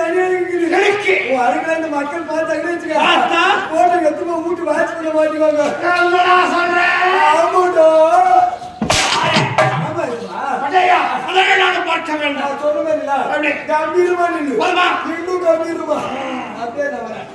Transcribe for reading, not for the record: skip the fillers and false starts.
தனியா இருக்குது எனக்கு அதுக்கு அந்த மக்கள் பார்த்தாங்கன்னு வச்சுக்க போட்டோ எத்தமா வீட்டு வாட்ச் பண்ண மாட்டேவாங்க சொல்றேன் ஆமாடா பார்க்க வேண்டாம் சொல்ல மாதிரி கம்பீரமா நின்று இன்னும் கம்பீரமா அப்படியே நான் வரேன்